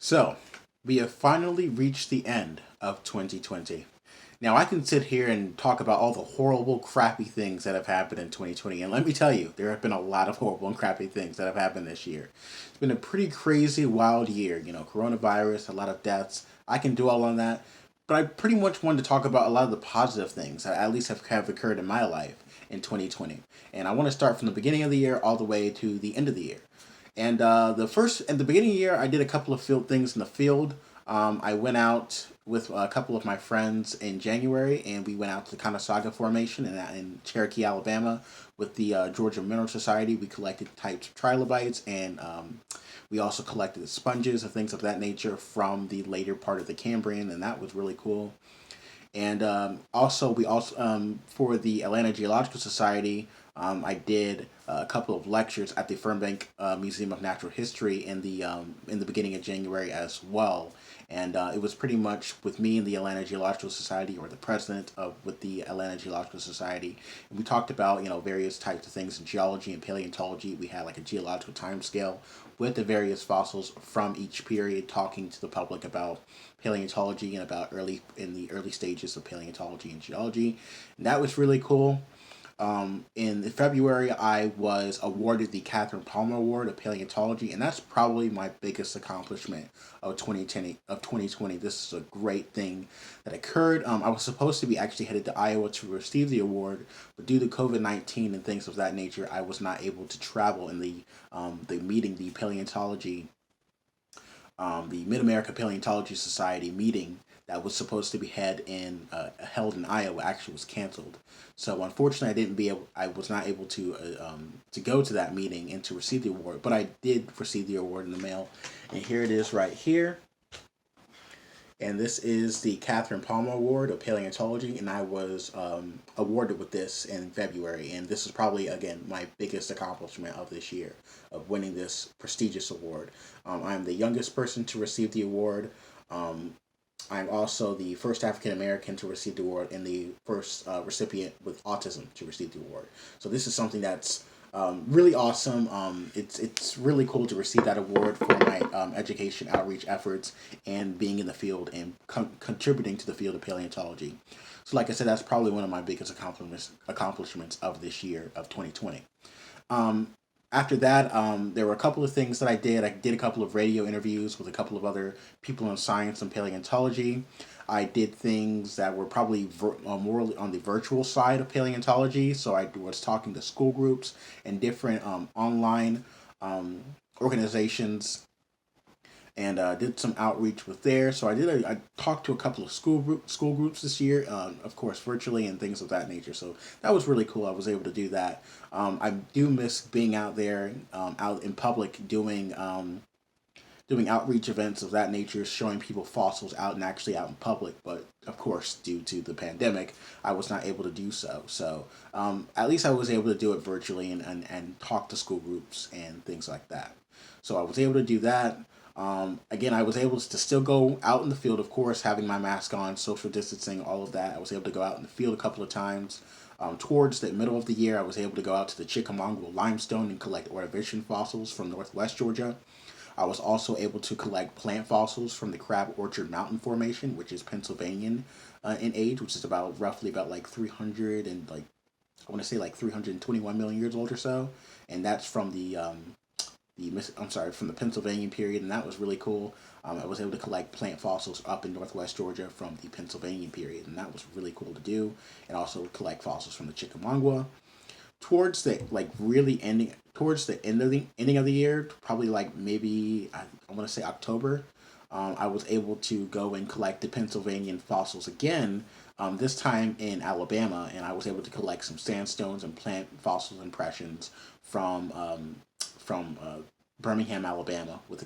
So, we have finally reached the end of 2020. Now, I can sit here and talk about all the horrible, crappy things that have happened in 2020, and let me tell you, there have been a lot of horrible and crappy things that have happened this year. It's been a pretty crazy, wild year. Coronavirus, a lot of deaths. I can do all on that, but I pretty much wanted to talk about a lot of the positive things that at least have occurred in my life in 2020. And I want to start from the beginning of the year all the way to the end of the year. And the first at the beginning of the year, I did a couple of field things in the field. I went out with a couple of my friends in January, and we went out to the Conestoga Formation in Cherokee, Alabama, with the Georgia Mineral Society. We collected types of trilobites, and we also collected sponges and things of that nature from the later part of the Cambrian, and that was really cool. And also, we also for the Atlanta Geological Society, I did a couple of lectures at the Fernbank Museum of Natural History in the beginning of January as well. And it was pretty much with me and the Atlanta Geological Society, or the president of with the Atlanta Geological Society. And we talked about various types of things in geology and paleontology. We had like a geological time scale with the various fossils from each period, talking to the public about paleontology and about the early stages of paleontology and geology. And that was really cool. In February, I was awarded the Catherine Palmer Award of Paleontology, and that's probably my biggest accomplishment of 2020. This is a great thing that occurred. I was supposed to be actually headed to Iowa to receive the award, but due to COVID-19 and things of that nature, I was not able to travel in the meeting, the Mid America Paleontology Society meeting that was supposed to be held in Iowa actually was canceled. So unfortunately, I was not able to go to that meeting and to receive the award. But I did receive the award in the mail, and here it is right here. And this is the Catherine Palmer Award of Paleontology, and I was awarded with this in February. And this is probably, again, my biggest accomplishment of this year, of winning this prestigious award. I'm the youngest person to receive the award. Um, I'm also the first African American to receive the award and the first recipient with autism to receive the award. So this is something that's really awesome. It's really cool to receive that award for my education outreach efforts and being in the field and contributing to the field of paleontology. So, like I said, that's probably one of my biggest accomplishments of this year of 2020. Um, After that, there were a couple of things that I did. I did a couple of radio interviews with a couple of other people in science and paleontology. I did things that were probably more on the virtual side of paleontology. So I was talking to school groups and different online um, organizations, and did some outreach with there. So I talked to a couple of school groups this year, of course virtually and things of that nature. So that was really cool. I was able to do that. I do miss being out there, out in public, doing outreach events of that nature, showing people fossils out and actually out in public. But of course, due to the pandemic, I was not able to do so. So at least I was able to do it virtually and talk to school groups and things like that. So I was able to do that. Again, I was able to still go out in the field, of course, having my mask on, social distancing, all of that. I was able to go out in the field a couple of times. Towards the middle of the year, I was able to go out to the Chickamauga limestone and collect Ordovician fossils from northwest Georgia. I was also able to collect plant fossils from the Crab Orchard Mountain Formation, which is Pennsylvanian in age, which is about roughly about like 300 and like I want to say like 321 million years old or so, and that's from from the Pennsylvanian period, and that was really cool. I was able to collect plant fossils up in northwest Georgia from the Pennsylvanian period, and that was really cool to do, and also collect fossils from the Chickamauga. Towards the ending of the year, probably like maybe I want to say October. I was able to go and collect the Pennsylvanian fossils again, this time in Alabama, and I was able to collect some sandstones and plant fossils impressions from Birmingham, Alabama, with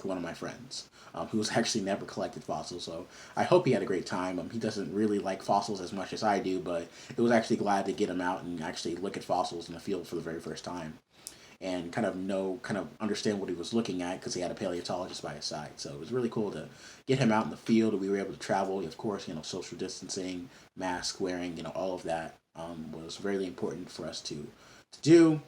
one of my friends, who's actually never collected fossils. So I hope he had a great time. He doesn't really like fossils as much as I do, but it was actually glad to get him out and actually look at fossils in the field for the very first time and kind of understand what he was looking at because he had a paleontologist by his side. So it was really cool to get him out in the field. We were able to travel, of course, social distancing, mask wearing, all of that was really important for us to do.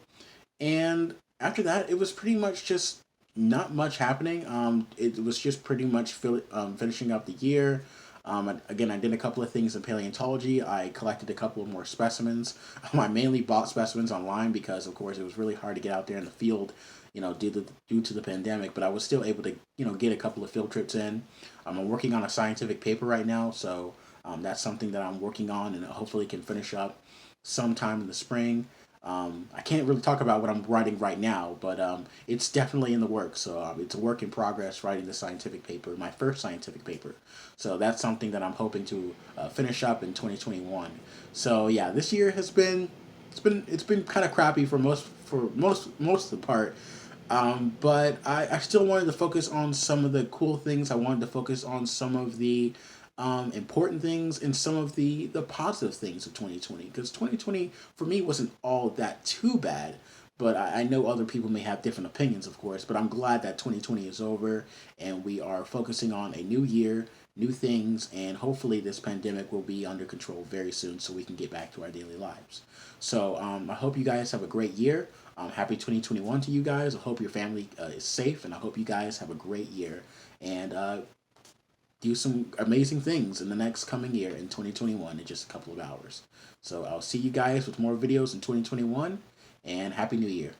And after that, it was pretty much just Not much happening. It was just pretty much finishing up the year. Again, I did a couple of things in paleontology. I collected a couple of more specimens. I mainly bought specimens online because, of course, it was really hard to get out there in the field, due to the pandemic. But I was still able to, get a couple of field trips in. I'm working on a scientific paper right now, so that's something that I'm working on, and hopefully can finish up sometime in the spring. I can't really talk about what I'm writing right now, but it's definitely in the works. So it's a work in progress writing the scientific paper, my first scientific paper. So that's something that I'm hoping to finish up in 2021. So yeah, this year has been it's been kind of crappy for most of the part. But I still wanted to focus on some of the cool things. I wanted to focus on some of the important things and some of the positive things of 2020. Because 2020 for me wasn't all that too bad. But I know other people may have different opinions, of course. But I'm glad that 2020 is over and we are focusing on a new year, new things, and hopefully this pandemic will be under control very soon so we can get back to our daily lives. So I hope you guys have a great year. Happy 2021 to you guys. I hope your family is safe, and I hope you guys have a great year and do some amazing things in the next coming year in 2021 in just a couple of hours. So I'll see you guys with more videos in 2021, and Happy New Year.